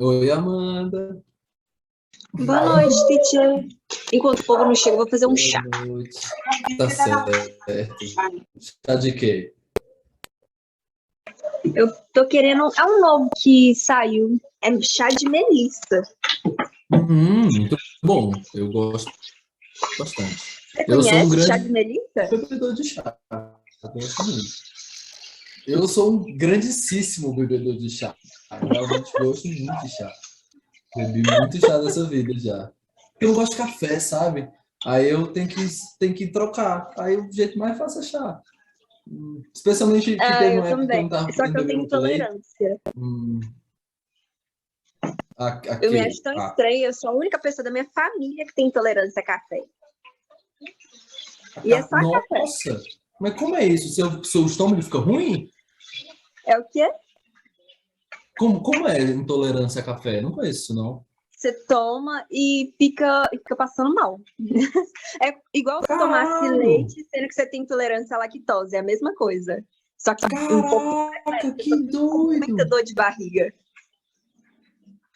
Oi, Amanda. Boa noite, teacher. Enquanto o povo não chega, eu vou fazer um Boa chá. noite. Tá certo. Chá de quê? Eu tô querendo. É um novo que saiu. É chá de melissa. Muito bom. Eu gosto bastante. Você Eu sou um conhece chá grande de melissa? bebedor de chá. Eu gosto muito. Eu sou um grandíssimo bebedor de chá. Eu realmente gosto muito de chá. Bebi muito chá dessa vida já. Eu não gosto de café, sabe? Aí eu tenho que trocar. Aí o jeito mais fácil é chá. Especialmente que Ah, teve eu uma época que eu também. não tava Só podendo que eu beber tenho muito leite. intolerância. Hum, Eu me acho aqui. tão estranha. Eu sou a única pessoa da minha família que tem intolerância a café. E é só café. Nossa! Mas como é isso? Seu estômago fica ruim? É o quê? Como é intolerância a café? Não conheço isso, não. Você toma e fica passando mal. É igual se tomasse Caralho! leite, sendo que você tem intolerância à lactose. É a mesma coisa. Só que um pouco mais Caraca, leve. Eu que tô com muita doido! dor de barriga.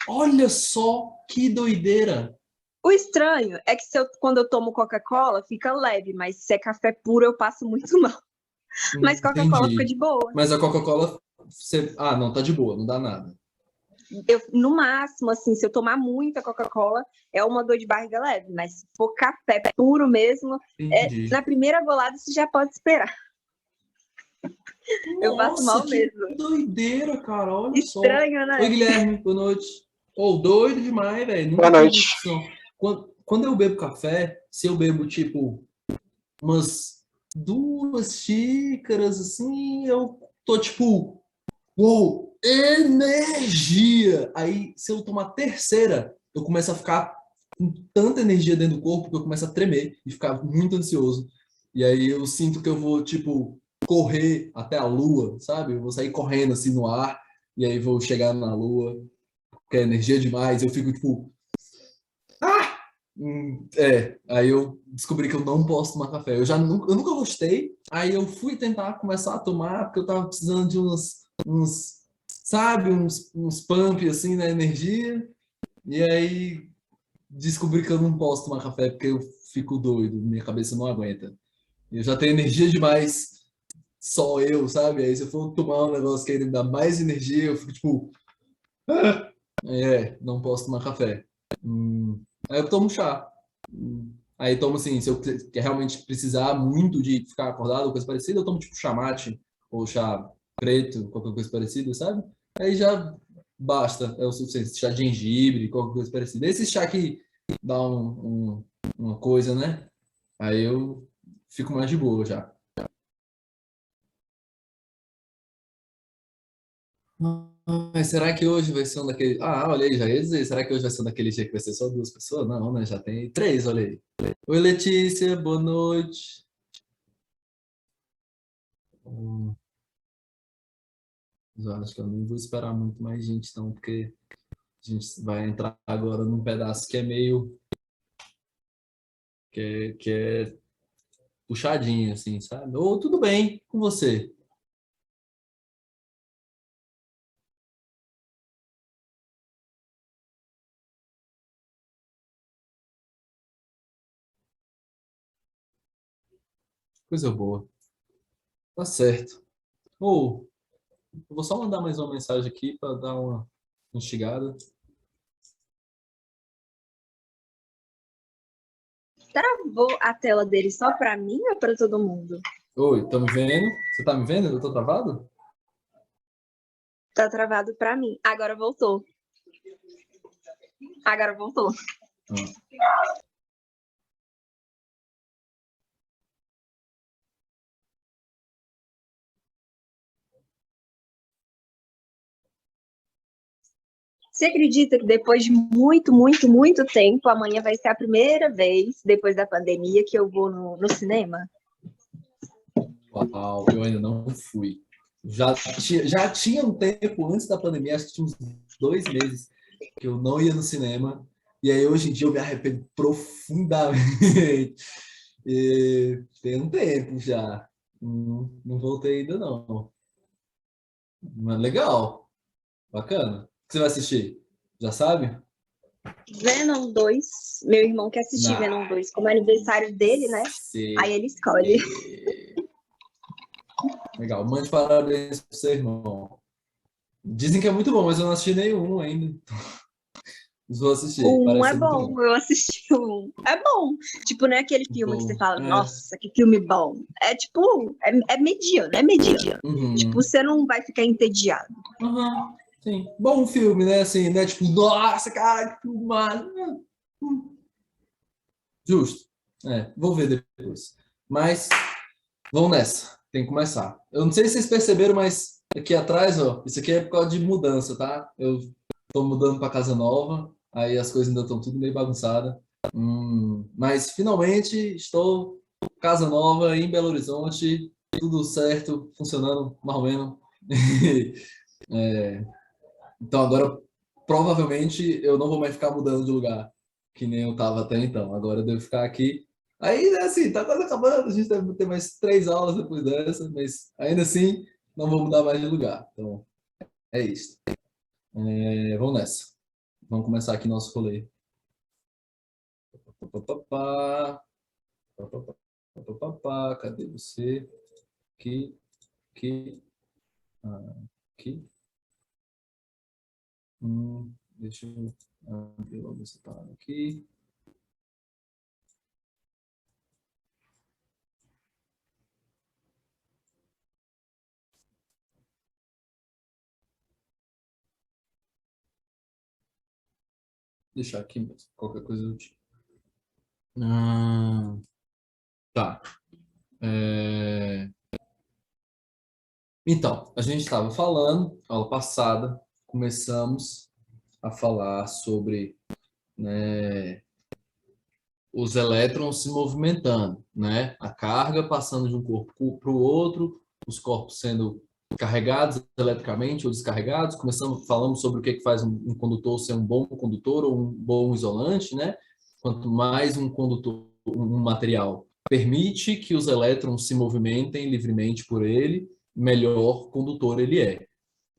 Olha só que doideira! O estranho é que quando eu tomo Coca-Cola, fica leve, mas se é café puro, eu passo muito mal. Mas Coca-Cola fica Entendi. de boa. Mas a Coca-Cola, você... Ah, não, tá de boa, não dá nada. No máximo, assim, se eu tomar muita Coca-Cola, é uma dor de barriga leve. Mas se for café puro mesmo, Entendi. na primeira golada você já pode esperar. Eu passo Nossa, mal que mesmo. doideira, cara. Olha só. Estranho, Oi, né? Guilherme, boa noite. Ou doido demais, velho. Boa Nunca tinha noite. visto isso, não. Quando eu bebo café, se eu bebo, tipo, umas 2 xícaras, assim, eu tô, tipo, uou, energia! Aí, se eu tomar a terceira, eu começo a ficar com tanta energia dentro do corpo que eu começo a tremer e ficar muito ansioso. E aí eu sinto que eu vou, tipo, correr até a lua, sabe? Eu vou sair correndo assim no ar e aí vou chegar na lua, porque é energia demais. Eu fico, tipo, ah! Aí eu descobri que eu não posso tomar café. Eu nunca gostei. Aí eu fui tentar começar a tomar, porque eu tava precisando de sabe, uns pump assim na energia. E aí descobri que eu não posso tomar café porque eu fico doido, minha cabeça não aguenta. Eu já tenho energia demais, só eu, sabe? Aí se eu for tomar um negócio que ainda me dá mais energia, eu fico tipo, não posso tomar café. Aí eu tomo chá. Aí tomo assim, se eu realmente precisar muito de ficar acordado ou coisa parecida, eu tomo tipo chá mate ou chá preto, qualquer coisa parecida, sabe? Aí já basta, é o suficiente. Chá de gengibre, qualquer coisa parecida. Esse chá que dá uma coisa, né? Aí eu fico mais de boa já. Mas será que hoje vai ser um daqueles. Ah, olha aí, já ia dizer. Será que hoje vai ser um daquele dia que vai ser só 2 pessoas? Não, né? Já tem 3, olha aí. Oi, Letícia, boa noite. Hum, eu acho que eu não vou esperar muito mais gente, não, porque a gente vai entrar agora num pedaço que é meio. Que é puxadinho, assim, sabe? Ou tudo bem com você. Coisa boa. Tá certo. Ou, eu vou só mandar mais uma mensagem aqui para dar uma instigada. Travou a tela dele só pra mim ou pra todo mundo? Oi, tá me vendo? Você tá me vendo? Eu tô travado? Tá travado pra mim. Agora voltou. Agora voltou. Ah. Você acredita que depois de muito, muito, muito tempo, amanhã vai ser a primeira vez, depois da pandemia, que eu vou no cinema? Uau, eu ainda não fui. Já tinha um tempo antes da pandemia, acho que tinha uns 2 meses, que eu não ia no cinema. E aí, hoje em dia, eu me arrependo profundamente. E tem um tempo já. Não voltei ainda, não. Mas legal, bacana. O que você vai assistir? Já sabe? Venom 2. Meu irmão quer assistir Não. Venom 2, como é aniversário dele, né? Sei. Aí ele escolhe. Legal. Mande parabéns pro seu irmão. Dizem que é muito bom, mas eu não assisti nenhum ainda. Vou assistir. O 1 Parece é ser muito bom, bom. eu assisti o 1. É bom. Tipo, não é aquele filme que você Bom. fala, É. nossa, que filme bom. É tipo, é mediano, é mediano. Tipo, Uhum. você não vai ficar entediado. Uhum. Sim. Bom filme, né? Assim, né? Tipo, nossa, cara, que filmado. Justo. É, vou ver depois. Mas vamos nessa. Tem que começar. Eu não sei se vocês perceberam, mas aqui atrás, ó, isso aqui é por causa de mudança, tá? Eu tô mudando para casa nova, aí as coisas ainda estão tudo meio bagunçadas. Mas finalmente estou casa nova em Belo Horizonte, tudo certo, funcionando mais ou menos. Então agora provavelmente eu não vou mais ficar mudando de lugar, que nem eu estava até então. Agora eu devo ficar aqui. Aí, né, assim, tá quase acabando, a gente deve ter mais 3 aulas depois dessa, mas ainda assim não vou mudar mais de lugar. Então é isso. Vamos nessa. Vamos começar aqui nosso rolê. Papapá, papapá, papapá, cadê você? Aqui, aqui, aqui. Deixa eu abrir logo essa parada aqui. Deixar aqui mesmo. Qualquer coisa eu tiro. Tá. É, Então, a gente estava falando, aula passada, começamos a falar sobre, né, os elétrons se movimentando, né? A carga passando de um corpo para o outro, os corpos sendo carregados eletricamente ou descarregados. Falamos sobre o que faz um condutor ser um bom condutor ou um bom isolante, né? Quanto mais um condutor, um material permite que os elétrons se movimentem livremente por ele, melhor condutor ele é.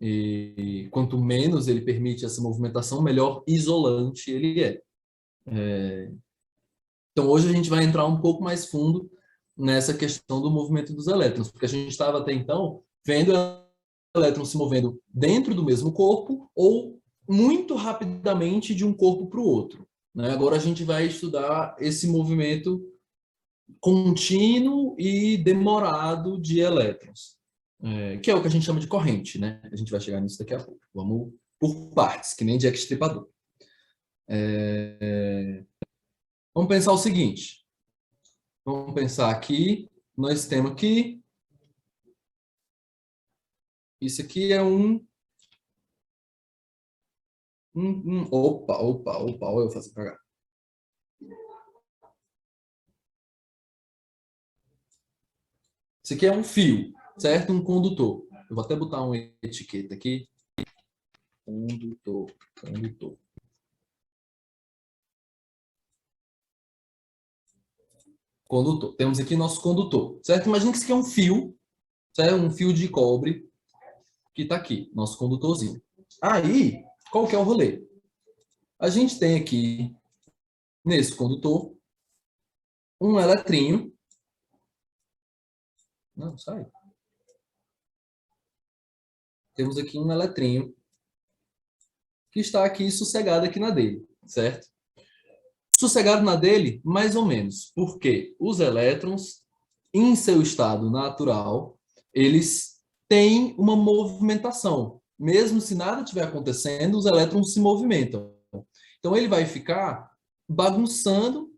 E quanto menos ele permite essa movimentação, melhor isolante ele é. Então, hoje a gente vai entrar um pouco mais fundo nessa questão do movimento dos elétrons, porque a gente estava até então vendo elétrons se movendo dentro do mesmo corpo ou muito rapidamente de um corpo para o outro, né? Agora a gente vai estudar esse movimento contínuo e demorado de elétrons, que é o que a gente chama de corrente, né? A gente vai chegar nisso daqui a pouco. Vamos por partes, que nem Jack Stripador. Vamos pensar o seguinte. Vamos pensar aqui. Nós temos aqui. Isso aqui é opa, olha eu fazer para cá. Isso aqui é um fio, certo? Um condutor. Eu vou até botar uma etiqueta aqui. Condutor, condutor. Condutor. Temos aqui nosso condutor, certo? Imagina que isso aqui é um fio, certo? Um fio de cobre que está aqui, nosso condutorzinho. Aí, qual que é o rolê? A gente tem aqui, nesse condutor, um eletrinho. Não, sai. Temos aqui um eletrinho que está aqui sossegado aqui na dele, certo? Sossegado na dele, mais ou menos, porque os elétrons, em seu estado natural, eles têm uma movimentação. Mesmo se nada estiver acontecendo, os elétrons se movimentam. Então ele vai ficar bagunçando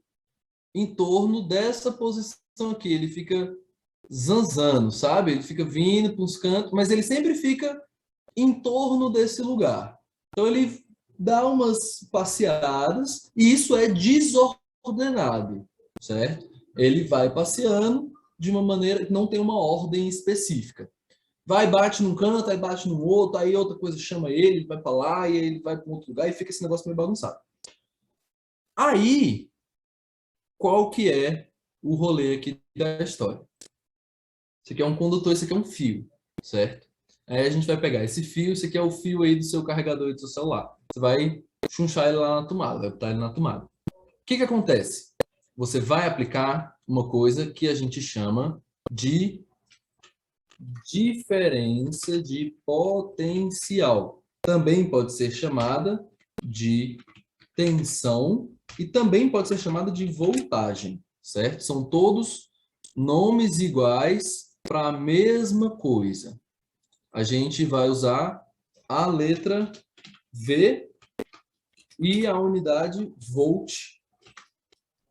em torno dessa posição aqui. Ele fica zanzando, sabe? Ele fica vindo para os cantos, mas ele sempre fica em torno desse lugar. Então ele dá umas passeadas e isso é desordenado, certo? Ele vai passeando de uma maneira que não tem uma ordem específica. Vai, bate num canto, aí bate no outro, aí outra coisa chama ele vai para lá, e aí ele vai para outro lugar e fica esse negócio meio bagunçado. Aí, qual que é o rolê aqui da história? Isso aqui é um condutor, isso aqui é um fio, certo? Aí a gente vai pegar esse fio, esse aqui é o fio aí do seu carregador e do seu celular. Você vai chunchar ele lá na tomada, vai botar ele na tomada. O que acontece? Você vai aplicar uma coisa que a gente chama de diferença de potencial. Também pode ser chamada de tensão e também pode ser chamada de voltagem, certo? São todos nomes iguais para a mesma coisa. A gente vai usar a letra V e a unidade volt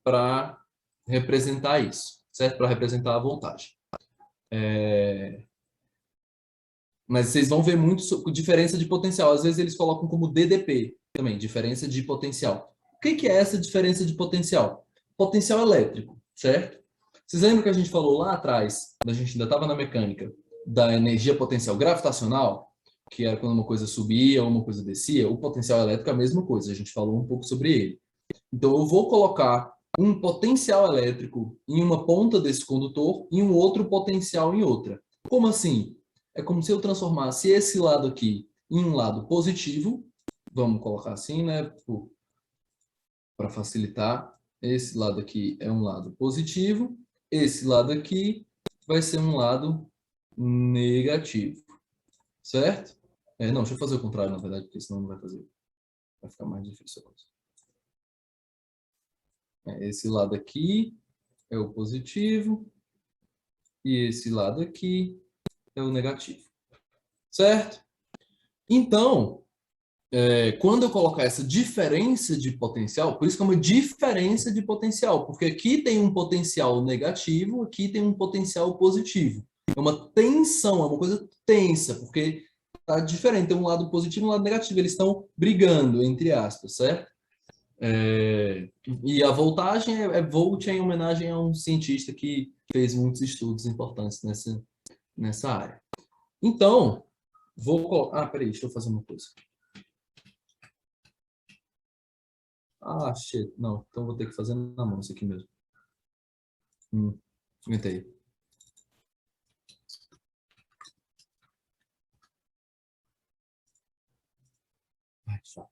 para representar isso, certo? Para representar a voltagem. Mas vocês vão ver muito diferença de potencial. Às vezes eles colocam como DDP também, diferença de potencial. O que é essa diferença de potencial? Potencial elétrico, certo? Vocês lembram que a gente falou lá atrás, quando a gente ainda estava na mecânica, da energia potencial gravitacional, que era quando uma coisa subia ou uma coisa descia? O potencial elétrico é a mesma coisa, a gente falou um pouco sobre ele. Então eu vou colocar um potencial elétrico em uma ponta desse condutor e um outro potencial em outra. Como assim? É como se eu transformasse esse lado aqui em um lado positivo, vamos colocar assim, né, para facilitar. Esse lado aqui é um lado positivo, esse lado aqui vai ser um lado negativo, certo? Não, deixa eu fazer o contrário, na verdade, porque senão não vai fazer. Vai ficar mais difícil a coisa. Esse lado aqui é o positivo e esse lado aqui é o negativo, certo? Então, quando eu colocar essa diferença de potencial, por isso que é uma diferença de potencial, porque aqui tem um potencial negativo, aqui tem um potencial positivo. É uma tensão, é uma coisa tensa, porque tá diferente, tem um lado positivo e um lado negativo, eles estão brigando, entre aspas, certo? E a voltagem é volt em homenagem a um cientista que fez muitos estudos importantes nessa área. Então, vou colocar... peraí, deixa eu fazer uma coisa. Shit. Não, então vou ter que fazer na mão isso aqui mesmo. Inventei. Ai, que chato.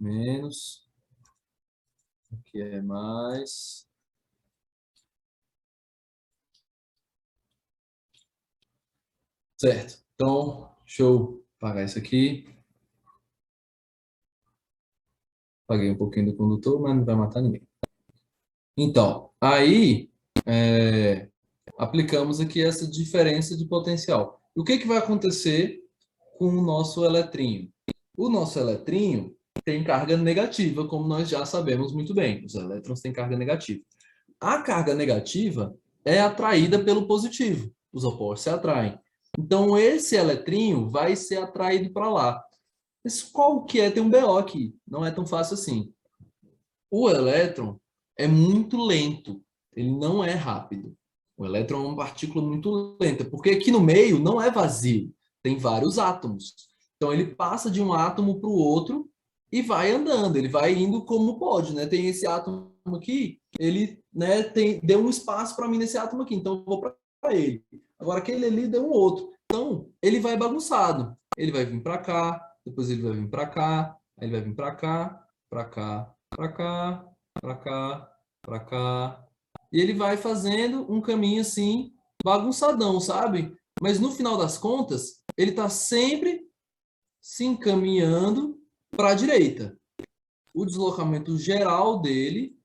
Menos. Aqui é mais. Certo. Então, deixa eu apagar isso aqui. Apaguei um pouquinho do condutor, mas não vai matar ninguém. Então, aí aplicamos aqui essa diferença de potencial. E o que vai acontecer com o nosso eletrinho? O nosso eletrinho tem carga negativa, como nós já sabemos muito bem. Os elétrons têm carga negativa. A carga negativa é atraída pelo positivo. Os opostos se atraem. Então, esse eletrinho vai ser atraído para lá. Mas qual que é? Tem um BO aqui. Não é tão fácil assim. O elétron é muito lento. Ele não é rápido. O elétron é uma partícula muito lenta, porque aqui no meio não é vazio. Tem vários átomos. Então, ele passa de um átomo para o outro e vai andando. Ele vai indo como pode, né? Tem esse átomo aqui, ele, né, deu um espaço para mim nesse átomo aqui, então eu vou para ele. Agora, aquele ali deu um outro. Então, ele vai bagunçado. Ele vai vir para cá, depois ele vai vir para cá, aí ele vai vir para cá, para cá, para cá, para cá, para cá. E ele vai fazendo um caminho assim, bagunçadão, sabe? Mas no final das contas, ele está sempre se encaminhando para a direita. O deslocamento geral dele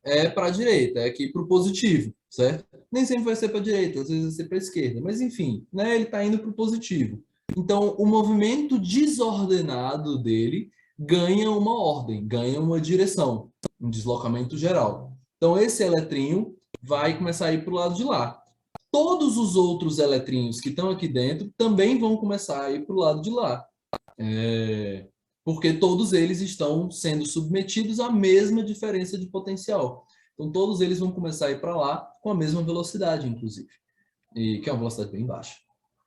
é para a direita, é aqui para o positivo, certo? Nem sempre vai ser para a direita, às vezes vai ser para a esquerda, mas enfim, né, ele está indo para o positivo. Então, o movimento desordenado dele ganha uma ordem, ganha uma direção, um deslocamento geral. Então, esse eletrinho vai começar a ir para o lado de lá. Todos os outros eletrinhos que estão aqui dentro também vão começar a ir para o lado de lá. Porque todos eles estão sendo submetidos à mesma diferença de potencial. Então, todos eles vão começar a ir para lá com a mesma velocidade, inclusive, e que é uma velocidade bem baixa.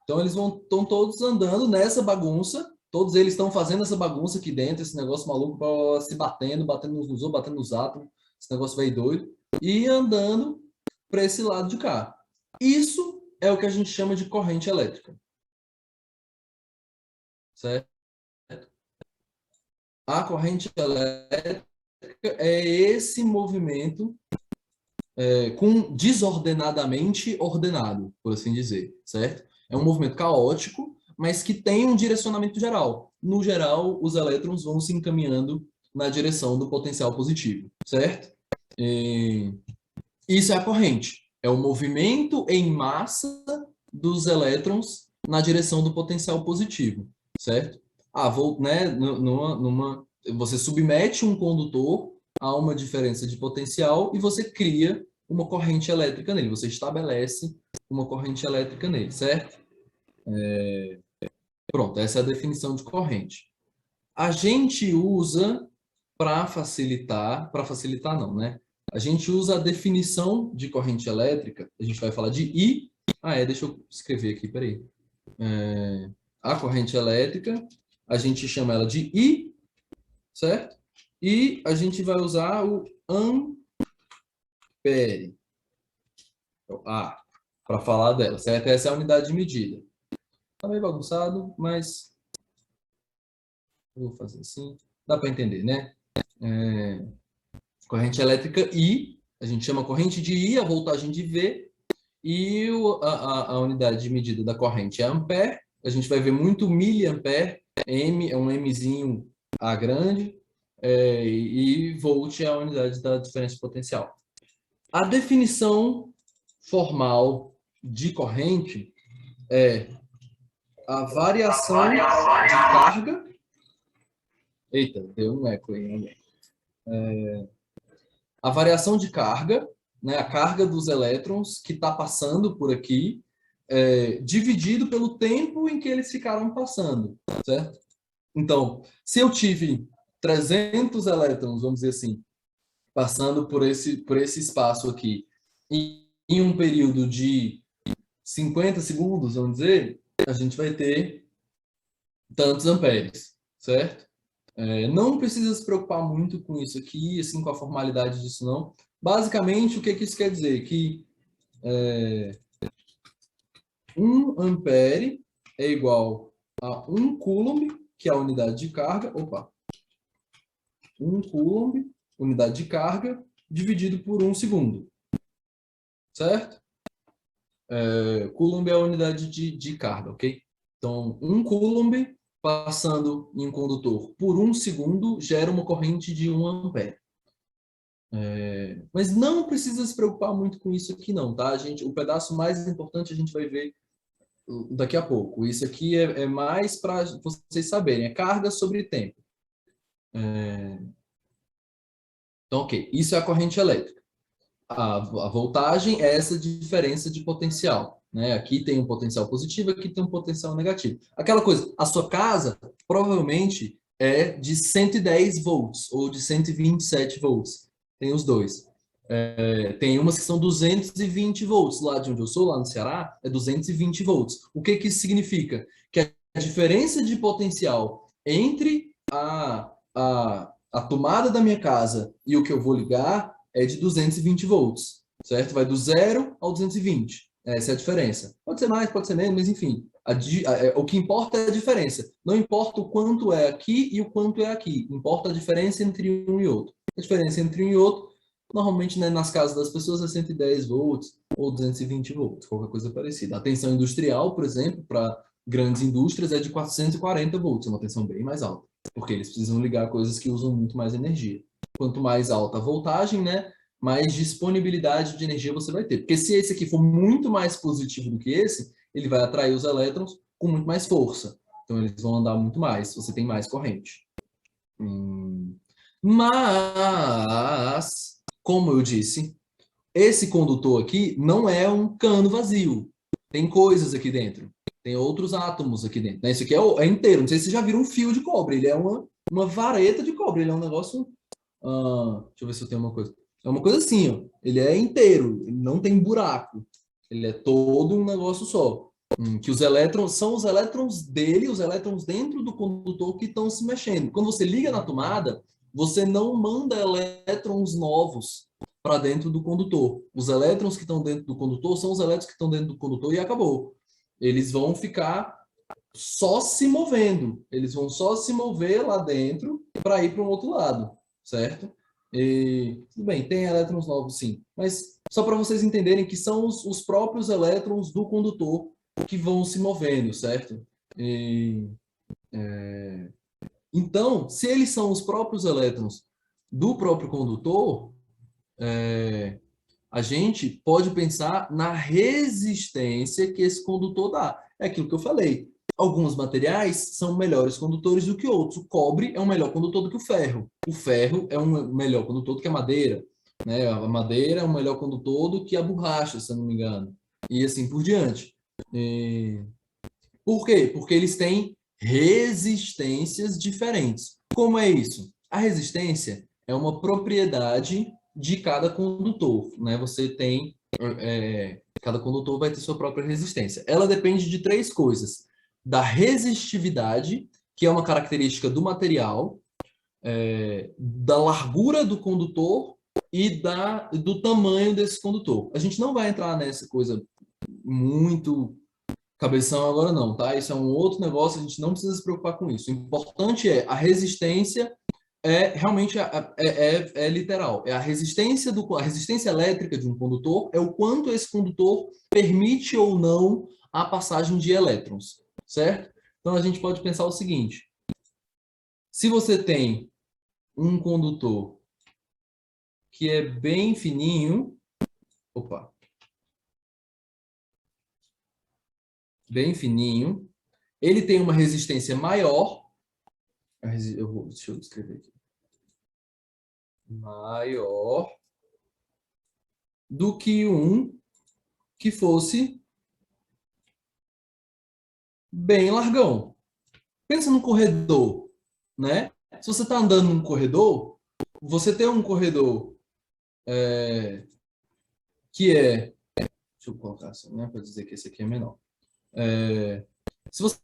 Então, eles estão todos andando nessa bagunça, todos eles estão fazendo essa bagunça aqui dentro, esse negócio maluco, se batendo nos outros, batendo nos átomos, esse negócio vai doido, e andando para esse lado de cá. Isso é o que a gente chama de corrente elétrica. certo? A corrente elétrica é esse movimento com desordenadamente ordenado, por assim dizer, certo? É um movimento caótico, mas que tem um direcionamento geral. No geral, os elétrons vão se encaminhando na direção do potencial positivo, certo? Isso é a corrente. É o movimento em massa dos elétrons na direção do potencial positivo, certo? Né, você submete um condutor a uma diferença de potencial e você cria uma corrente elétrica nele. Você estabelece uma corrente elétrica nele, certo? Pronto, essa é a definição de corrente. A gente usa para facilitar não, né? A gente usa a definição de corrente elétrica, a gente vai falar de I. Deixa eu escrever aqui, peraí. A corrente elétrica, a gente chama ela de I, certo? E a gente vai usar o ampere, para falar dela, certo? Essa é a unidade de medida. Tá meio bagunçado, mas vou fazer assim. Dá para entender, né? Corrente elétrica I, a gente chama corrente de I, a voltagem de V, e a unidade de medida da corrente é ampere. A gente vai ver muito miliampere, M é um Mzinho A grande, e volt é a unidade da diferença potencial. A definição formal de corrente é a variação de carga. Eita, deu um eco aí. A variação de carga, né, a carga dos elétrons que está passando por aqui, dividido pelo tempo em que eles ficaram passando, certo? Então, se eu tive 300 elétrons, vamos dizer assim, passando por esse espaço aqui, em um período de 50 segundos, vamos dizer, a gente vai ter tantos amperes, certo? Não precisa se preocupar muito com isso aqui, assim, com a formalidade disso, não. Basicamente, o que isso quer dizer? Que 1 ampere é igual a 1 coulomb, que é a unidade de carga. 1 coulomb, unidade de carga, dividido por 1 segundo. Certo? Coulomb é a unidade de carga, ok? Então, 1 coulomb passando em um condutor por 1 segundo gera uma corrente de 1 ampere. Mas não precisa se preocupar muito com isso aqui não, tá? O pedaço mais importante a gente vai ver daqui a pouco. Isso aqui é mais para vocês saberem, é carga sobre tempo. Então, ok, isso é a corrente elétrica. A voltagem é essa diferença de potencial, né? Aqui tem um potencial positivo, aqui tem um potencial negativo. Aquela coisa, a sua casa provavelmente é de 110 volts ou de 127 volts. Tem os dois. Tem umas que são 220 volts. Lá de onde eu sou, lá no Ceará, é 220 volts. O que isso significa? Que a diferença de potencial entre a tomada da minha casa e o que eu vou ligar é de 220 volts, certo? Vai do 0 ao 220. Essa é a diferença. Pode ser mais, pode ser menos, mas enfim. O que importa é a diferença. Não importa o quanto é aqui e o quanto é aqui. Importa a diferença entre um e outro. A diferença entre um e outro, normalmente, né, nas casas das pessoas é 110 volts ou 220 volts, qualquer coisa parecida. A tensão industrial, por exemplo, para grandes indústrias é de 440 volts, é uma tensão bem mais alta, porque eles precisam ligar coisas que usam muito mais energia. Quanto mais alta a voltagem, né, mais disponibilidade de energia você vai ter. Porque se esse aqui for muito mais positivo do que esse, ele vai atrair os elétrons com muito mais força. Então, eles vão andar muito mais, você tem mais corrente. Mas, como eu disse, esse condutor aqui não é um cano vazio. Tem coisas aqui dentro. Tem outros átomos aqui dentro. Né? Isso aqui é inteiro. Não sei se vocês já viram um fio de cobre. Ele é uma vareta de cobre. Ele é um negócio... deixa eu ver se eu tenho uma coisa. É uma coisa assim, ó. Ele é inteiro. Ele não tem buraco. Ele é todo um negócio só. Que os elétrons são os elétrons dele, os elétrons dentro do condutor que estão se mexendo. Quando você liga na tomada, você não manda elétrons novos para dentro do condutor. Os elétrons que estão dentro do condutor são os elétrons que estão dentro do condutor e acabou. Eles vão ficar só se movendo. Eles vão só se mover lá dentro para ir para um outro lado, certo? E, tudo bem, tem elétrons novos, sim. Mas só para vocês entenderem que são os próprios elétrons do condutor que vão se movendo, certo? E, então, se eles são os próprios elétrons do próprio condutor, a gente pode pensar na resistência que esse condutor dá. É aquilo que eu falei. Alguns materiais são melhores condutores do que outros. O cobre é um melhor condutor do que o ferro. O ferro é um melhor condutor do que a madeira, né? A madeira é um melhor condutor do que a borracha, se eu não me engano. E assim por diante. E... Por quê? Porque eles têm resistências diferentes. Como é isso? A resistência é uma propriedade de cada condutor, né? Você tem, cada condutor vai ter sua própria resistência. Ela depende de três coisas: da resistividade, que é uma característica do material, da largura do condutor e do tamanho desse condutor. A gente não vai entrar nessa coisa muito cabeção agora não, tá? Isso é um outro negócio, a gente não precisa se preocupar com isso. O importante é a resistência realmente é literal. É a resistência elétrica de um condutor é o quanto esse condutor permite ou não a passagem de elétrons, certo? Então a gente pode pensar o seguinte: se você tem um condutor que é bem fininho, opa, bem fininho, ele tem uma resistência maior. Deixa eu escrever aqui. Maior do que um que fosse bem largão. Pensa num corredor, né? Se você está andando num corredor, você tem um corredor que é... Deixa eu colocar assim, né? Para dizer que esse aqui é menor. Se você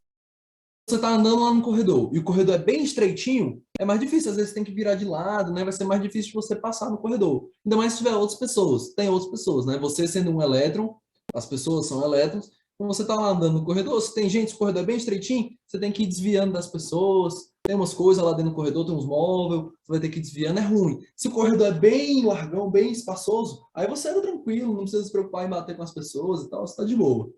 está andando lá no corredor e o corredor é bem estreitinho, é mais difícil. Às vezes você tem que virar de lado, né? Vai ser mais difícil de você passar no corredor. Ainda mais se tiver outras pessoas. Tem outras pessoas, né? Você sendo um elétron, as pessoas são elétrons. Quando você está lá andando no corredor, se tem gente, se o corredor é bem estreitinho, você tem que ir desviando das pessoas. Tem umas coisas lá dentro do corredor, tem uns móveis, você vai ter que ir desviando, é ruim. Se o corredor é bem largão, bem espaçoso, aí você anda tranquilo, não precisa se preocupar em bater com as pessoas e tal, você está de boa.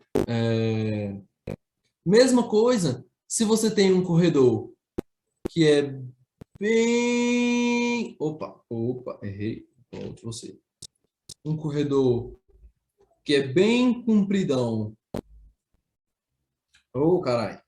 Mesma coisa, se você tem um corredor que é bem... Opa, errei. Volte você. Um corredor que é bem compridão. Caralho.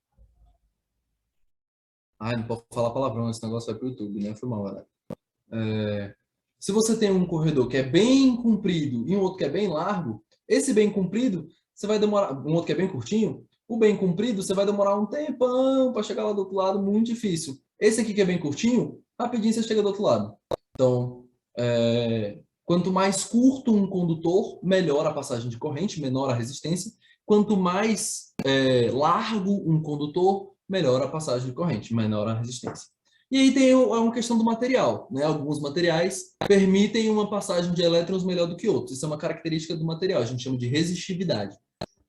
Ai, não pode falar palavrão, esse negócio vai pro YouTube, né? Foi mal, galera. Se você tem um corredor que é bem comprido e um outro que é bem largo, esse bem comprido, você vai demorar... Um outro que é bem curtinho, o bem comprido, você vai demorar um tempão para chegar lá do outro lado, muito difícil. Esse aqui que é bem curtinho, rapidinho você chega do outro lado. Então, quanto mais curto um condutor, melhor a passagem de corrente, menor a resistência. Quanto mais largo um condutor, melhor a passagem de corrente, menor a resistência. E aí tem uma questão do material, né? Alguns materiais permitem uma passagem de elétrons melhor do que outros. Isso é uma característica do material, a gente chama de resistividade.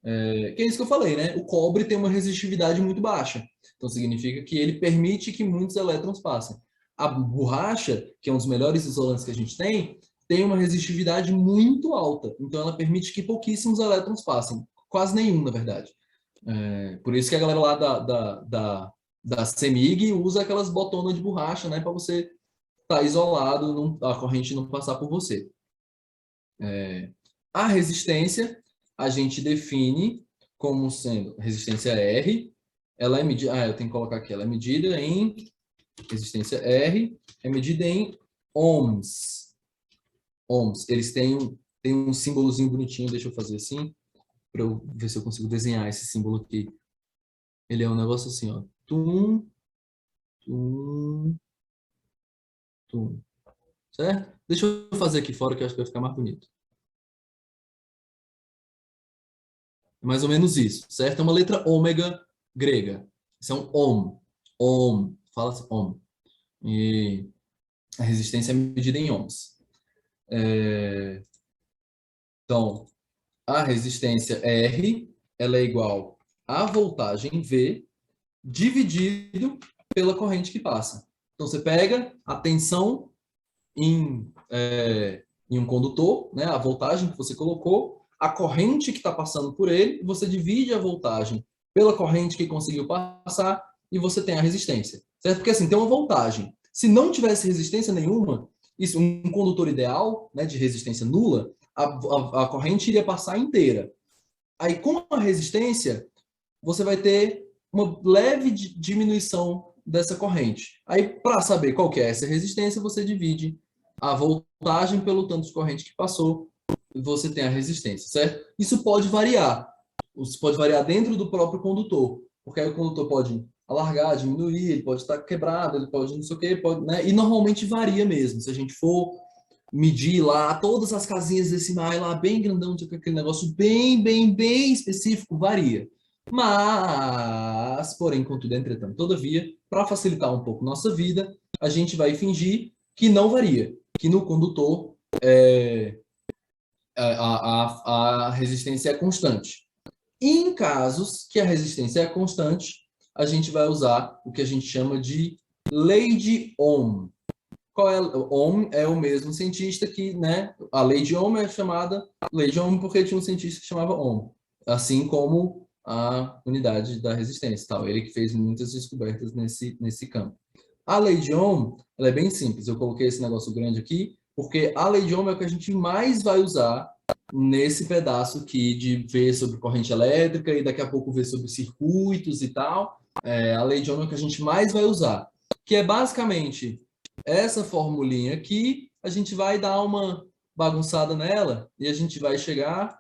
Que é isso que eu falei, né? O cobre tem uma resistividade muito baixa. Então significa que ele permite que muitos elétrons passem. A borracha, que é um dos melhores isolantes que a gente tem uma resistividade muito alta. Então ela permite que pouquíssimos elétrons passem. Quase nenhum, na verdade. Por isso que a galera lá da CEMIG usa aquelas botonas de borracha, né? Para você estar isolado, a corrente não passar por você. A resistência a gente define como sendo resistência R, ela é medida, eu tenho que colocar aqui, ela é medida em resistência R, é medida em ohms. Ohms, eles têm um símbolozinho bonitinho, deixa eu fazer assim, para eu ver se eu consigo desenhar esse símbolo aqui. Ele é um negócio assim, ó. Tum, tum, tum. Certo? Deixa eu fazer aqui fora que eu acho que vai ficar mais bonito. É mais ou menos isso, certo? É uma letra ômega grega. Isso é um ohm. Ohm. Fala-se ohm. E a resistência é medida em ohms. Então, a resistência R, ela é igual à voltagem V dividido pela corrente que passa. Então, você pega a tensão em um condutor, né, a voltagem que você colocou, a corrente que está passando por ele, você divide a voltagem pela corrente que conseguiu passar e você tem a resistência, certo? Porque assim, tem uma voltagem. Se não tivesse resistência nenhuma, isso, um condutor ideal, né, de resistência nula, a corrente iria passar inteira. Aí, com a resistência, você vai ter uma leve diminuição dessa corrente. Aí, para saber qual que é essa resistência, você divide a voltagem pelo tanto de corrente que passou e você tem a resistência, certo? Isso pode variar. Isso pode variar dentro do próprio condutor, porque aí o condutor pode alargar, diminuir, ele pode estar quebrado, ele pode não sei o quê, pode, né? E normalmente varia mesmo. Se a gente for medir lá todas as casinhas decimais lá bem grandão, tipo aquele negócio bem específico, varia. Mas, porém, contudo, entretanto, todavia, para facilitar um pouco nossa vida, a gente vai fingir que não varia, que no condutor a resistência é constante. E em casos que a resistência é constante, a gente vai usar o que a gente chama de lei de Ohm. Qual é? Ohm é o mesmo cientista que, né? A lei de Ohm é chamada lei de Ohm porque tinha um cientista que chamava Ohm, assim como a unidade da resistência, tal. Ele que fez muitas descobertas nesse campo. A lei de Ohm, ela é bem simples. Eu coloquei esse negócio grande aqui porque a lei de Ohm é o que a gente mais vai usar nesse pedaço aqui de ver sobre corrente elétrica e daqui a pouco ver sobre circuitos e tal. A lei de Ohm é o que a gente mais vai usar, que é basicamente essa formulinha aqui, a gente vai dar uma bagunçada nela e a gente vai chegar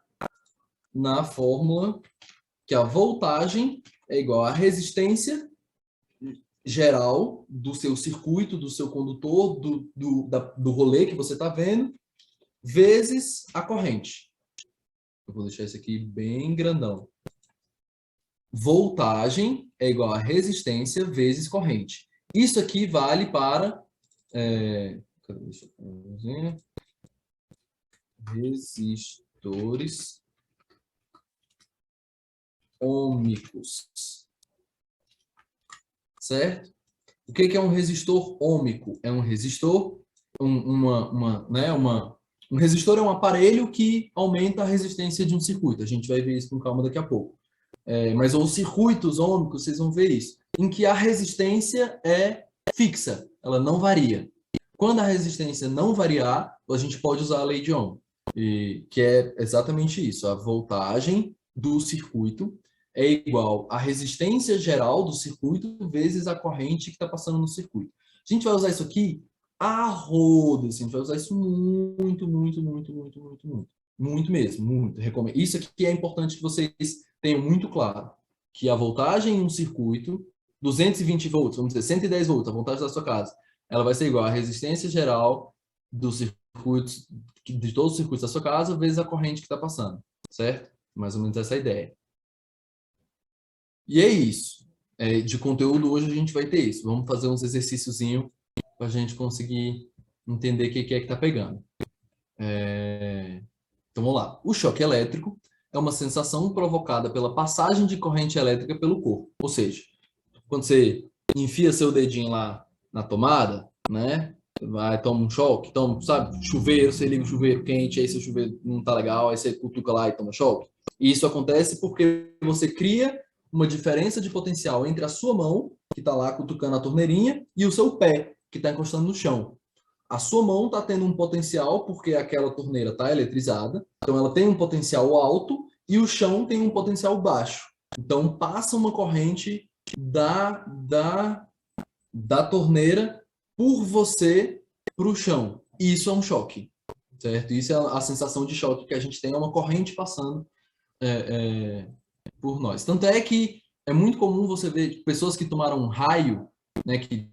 na fórmula que a voltagem é igual à resistência geral do seu circuito, do seu condutor, do rolê que você está vendo, vezes a corrente. Eu vou deixar isso aqui bem grandão. Voltagem é igual a resistência vezes corrente. Isso aqui vale para resistores ômicos, certo? O que é um resistor ômico? É um resistor, um resistor é um aparelho que aumenta a resistência de um circuito. A gente vai ver isso com calma daqui a pouco. Mas os circuitos ômicos, vocês vão ver isso, em que a resistência é fixa, ela não varia. Quando a resistência não variar, a gente pode usar a lei de Ohm, que é exatamente isso, a voltagem do circuito é igual à resistência geral do circuito vezes a corrente que está passando no circuito. A gente vai usar isso aqui a rodo, assim, a gente vai usar isso muito mesmo, muito. Recomendo. Isso aqui é importante que vocês tenham muito claro, que a voltagem em um circuito, 220 volts, vamos dizer, 110 volts, a voltagem da sua casa, ela vai ser igual à resistência geral dos circuitos, de todos os circuitos da sua casa, vezes a corrente que está passando, certo? Mais ou menos essa é a ideia. E é isso. De conteúdo, hoje a gente vai ter isso. Vamos fazer uns exercíciozinhos para a gente conseguir entender o que é que está pegando. Então, vamos lá. O choque elétrico é uma sensação provocada pela passagem de corrente elétrica pelo corpo. Ou seja, quando você enfia seu dedinho lá na tomada, né? Vai, toma um choque, toma, sabe? Chuveiro, você liga o chuveiro quente, aí seu chuveiro não tá legal, aí você cutuca lá e toma choque. E isso acontece porque você cria uma diferença de potencial entre a sua mão, que está lá cutucando a torneirinha, e o seu pé, que está encostando no chão. A sua mão está tendo um potencial porque aquela torneira está eletrizada, então ela tem um potencial alto e o chão tem um potencial baixo. Então passa uma corrente da torneira por você para o chão. Isso é um choque, certo? Isso é a sensação de choque que a gente tem, é uma corrente passando por nós. Tanto é que é muito comum você ver pessoas que tomaram um raio, né, que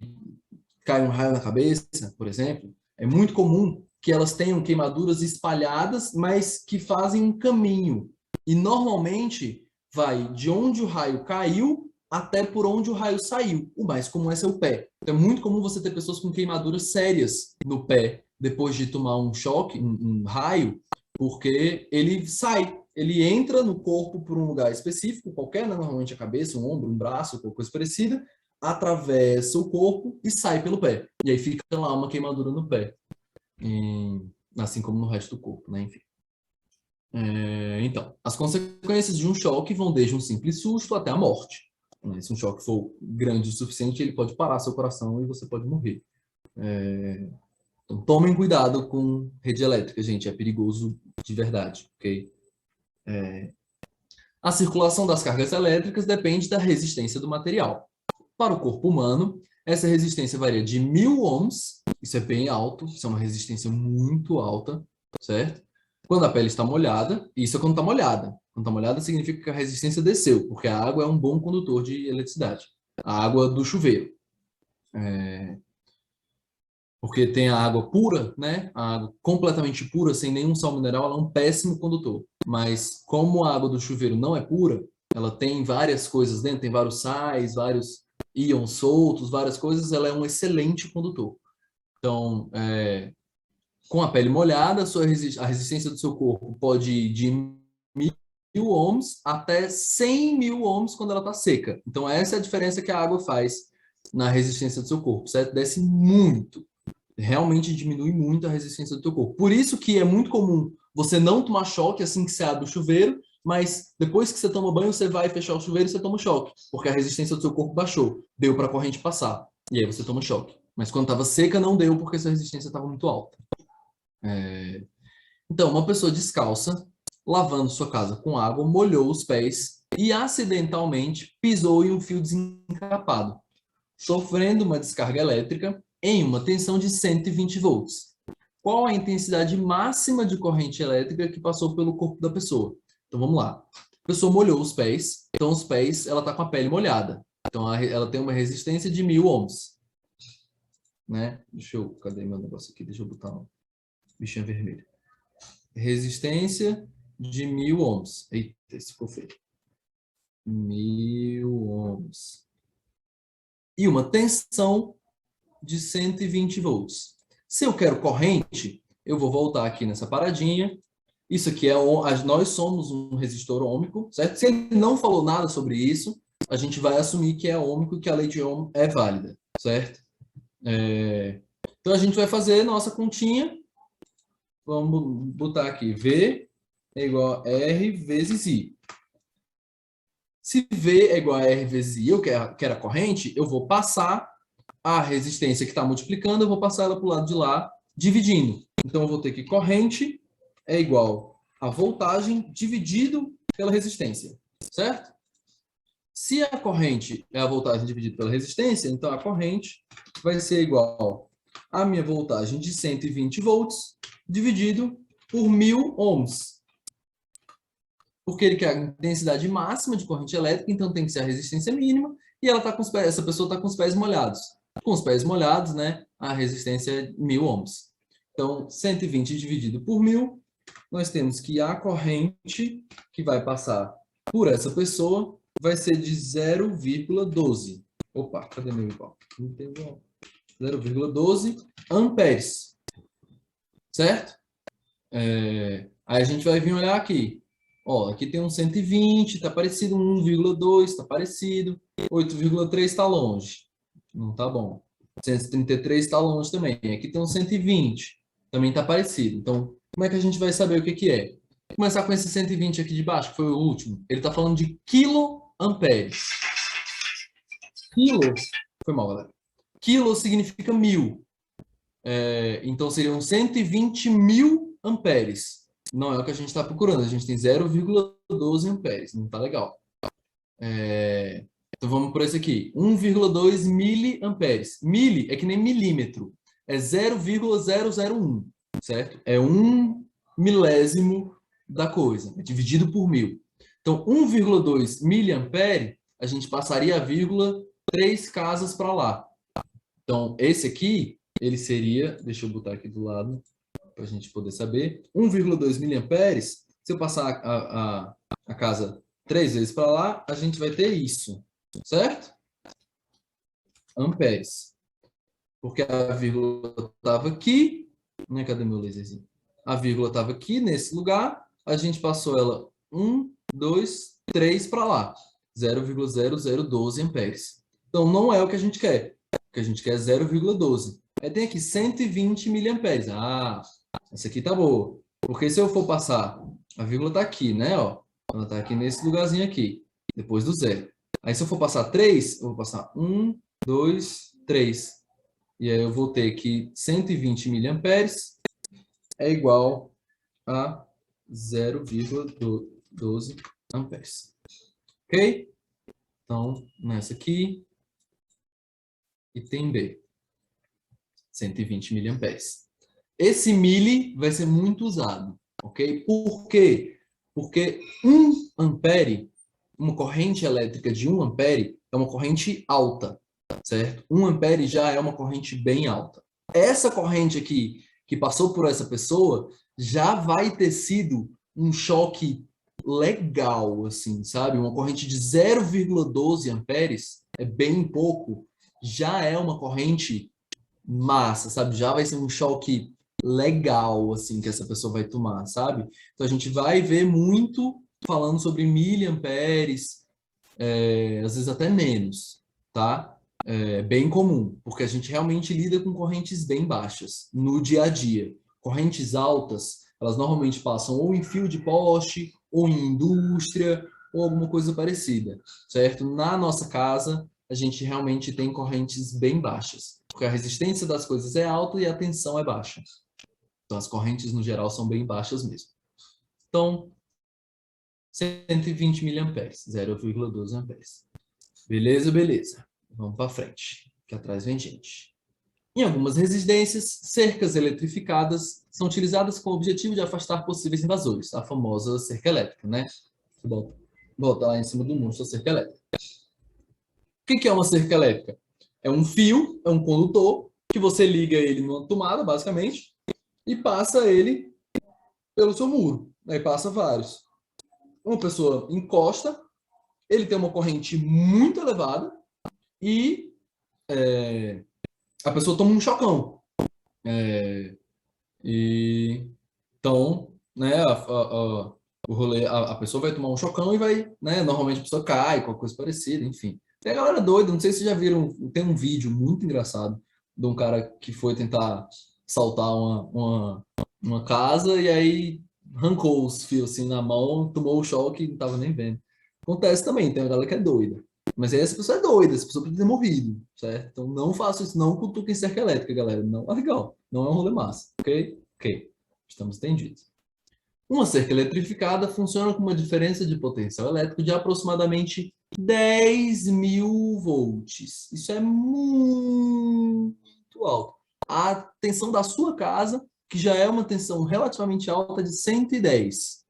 cai um raio na cabeça, por exemplo, é muito comum que elas tenham queimaduras espalhadas, mas que fazem um caminho. E normalmente vai de onde o raio caiu até por onde o raio saiu. O mais comum é ser o pé. Então, é muito comum você ter pessoas com queimaduras sérias no pé depois de tomar um choque, um raio, porque ele sai. ele entra no corpo por um lugar específico, qualquer, né? Normalmente a cabeça, um ombro, um braço, qualquer coisa parecida, atravessa o corpo e sai pelo pé. E aí fica lá uma queimadura no pé. Assim como no resto do corpo, né? Enfim. Então, as consequências de um choque vão desde um simples susto até a morte. Se um choque for grande o suficiente, ele pode parar seu coração e você pode morrer. Então, tomem cuidado com rede elétrica, gente. É perigoso de verdade, ok? A circulação das cargas elétricas depende da resistência do material. Para o corpo humano, essa resistência varia de 1000 ohms, isso é bem alto, isso é uma resistência muito alta, certo? Quando a pele está molhada, isso é quando está molhada. Quando está molhada significa que a resistência desceu, porque a água é um bom condutor de eletricidade. A água do chuveiro. Porque tem a água pura, né? A água completamente pura, sem nenhum sal mineral, ela é um péssimo condutor. Mas como a água do chuveiro não é pura, ela tem várias coisas dentro, tem vários sais, vários íons soltos, várias coisas, ela é um excelente condutor. Então, com a pele molhada, a resistência do seu corpo pode ir de 1000 ohms até 100 mil ohms quando ela está seca. Então, essa é a diferença que a água faz na resistência do seu corpo, certo? Desce muito. Realmente diminui muito a resistência do teu corpo. Por isso que é muito comum você não tomar choque assim que você abre o chuveiro, mas depois que você toma banho, você vai fechar o chuveiro e você toma choque, porque a resistência do seu corpo baixou, deu para a corrente passar, e aí você toma choque. Mas quando estava seca, não deu, porque sua resistência estava muito alta. Então, uma pessoa descalça, lavando sua casa com água, molhou os pés e acidentalmente pisou em um fio desencapado, sofrendo uma descarga elétrica em uma tensão de 120 volts. Qual a intensidade máxima de corrente elétrica que passou pelo corpo da pessoa? Então vamos lá. A pessoa molhou os pés, então os pés, ela está com a pele molhada. Então ela tem uma resistência de 1000 ohms. Né? Cadê meu negócio aqui? Deixa eu botar uma bichinha vermelha. Resistência de 1000 ohms. Eita, esse ficou feio. 1000 ohms. E uma tensão de 120 volts. Se eu quero corrente, eu vou voltar aqui nessa paradinha. Isso aqui nós somos um resistor ôhmico, certo? Se ele não falou nada sobre isso, a gente vai assumir que é ôhmico e que a lei de Ohm é válida, certo? Então a gente vai fazer nossa continha. Vamos botar aqui V é igual a R vezes I. Se V é igual a R vezes I, eu quero a corrente, eu vou passar a resistência que está multiplicando, eu vou passar ela para o lado de lá, dividindo. Então, eu vou ter que corrente é igual a voltagem dividido pela resistência, certo? Se a corrente é a voltagem dividida pela resistência, então a corrente vai ser igual a minha voltagem de 120 volts dividido por 1000 ohms. Porque ele quer a intensidade máxima de corrente elétrica, então tem que ser a resistência mínima, e ela tá com essa pessoa está com os pés molhados. Com os pés molhados, né, a resistência é 1000 ohms. Então, 120 dividido por 1000, nós temos que a corrente que vai passar por essa pessoa vai ser de 0,12. Opa, cadê meu igual? 0,12 amperes. Certo? Aí a gente vai vir olhar aqui. Ó, aqui tem um 120, tá parecido, 1,2 tá parecido, 8,3 tá longe. Não tá bom. 133 está longe também. Aqui tem um 120. Também está parecido. Então, como é que a gente vai saber o que que é? Vou começar com esse 120 aqui de baixo, que foi o último. Ele está falando de quiloamperes. Quilo... Foi mal, galera. Quilo significa 1000. Então, seriam 120 mil amperes. Não é o que a gente está procurando. A gente tem 0,12 amperes. Não está legal. Então vamos por esse aqui, 1,2 miliamperes. Mili é que nem milímetro, é 0,001, certo? É 1 milésimo da coisa, é dividido por 1000. Então 1,2 miliampere, a gente passaria a vírgula 3 casas para lá. Então esse aqui, ele seria, deixa eu botar aqui do lado, para a gente poder saber, 1,2 miliamperes, se eu passar a casa 3 vezes para lá, a gente vai ter isso. Certo? Amperes. Porque a vírgula estava aqui. Né? Cadê meu laserzinho? A vírgula estava aqui, nesse lugar. A gente passou ela 1, 2, 3 para lá. 0,0012 amperes. Então, não é o que a gente quer. O que a gente quer é 0,12. Aí tem aqui 120 miliamperes. Ah, essa aqui tá boa. Porque se eu for passar, a vírgula tá aqui, né? Ó, ela tá aqui nesse lugarzinho aqui, depois do zero. Aí se eu for passar 3, eu vou passar 1, 2, 3. E aí eu vou ter que 120 miliamperes é igual a 0,12 amperes. Ok? Então, nessa aqui, item B, 120 miliamperes. Esse mili vai ser muito usado, ok? Por quê? Porque 1 ampere, uma corrente elétrica de 1 ampere, é uma corrente alta, certo? 1 ampere já é uma corrente bem alta. Essa corrente aqui, que passou por essa pessoa, já vai ter sido um choque legal, assim, sabe? Uma corrente de 0,12 amperes, é bem pouco, já é uma corrente massa, sabe? Já vai ser um choque legal, assim, que essa pessoa vai tomar, sabe? Então a gente vai ver muito falando sobre miliamperes, às vezes até menos, tá? É bem comum, porque a gente realmente lida com correntes bem baixas no dia a dia. Correntes altas, elas normalmente passam ou em fio de poste, ou em indústria, ou alguma coisa parecida, certo? Na nossa casa, a gente realmente tem correntes bem baixas, porque a resistência das coisas é alta e a tensão é baixa. Então, as correntes, no geral, são bem baixas mesmo. Então, 120 miliamperes, 0,12 amperes. Beleza, beleza. Vamos para frente, que atrás vem gente. Em algumas residências, cercas eletrificadas são utilizadas com o objetivo de afastar possíveis invasores, a famosa cerca elétrica, né? Você bota lá em cima do muro sua cerca elétrica. O que é uma cerca elétrica? É um fio, é um condutor, que você liga ele numa tomada, basicamente, e passa ele pelo seu muro. Aí passa vários. Uma pessoa encosta, ele tem uma corrente muito elevada e a pessoa toma um chocão. E então, né, o rolê, a pessoa vai tomar um chocão e vai, né, normalmente a pessoa cai, qualquer coisa parecida, enfim. Tem a galera doida, não sei se vocês já viram, tem um vídeo muito engraçado de um cara que foi tentar saltar uma casa e aí arrancou os fios assim na mão, tomou o choque e não tava nem vendo. Acontece também, tem uma galera que é doida. Mas aí essa pessoa é doida, essa pessoa pode ter morrido, certo? Então não faça isso, não cutuquem cerca elétrica, galera. Não é legal, não é um rolê massa, ok? Ok, estamos entendidos. Uma cerca eletrificada funciona com uma diferença de potencial elétrico de aproximadamente 10.000 volts. Isso é muito alto. A tensão da sua casa, que já é uma tensão relativamente alta de 110.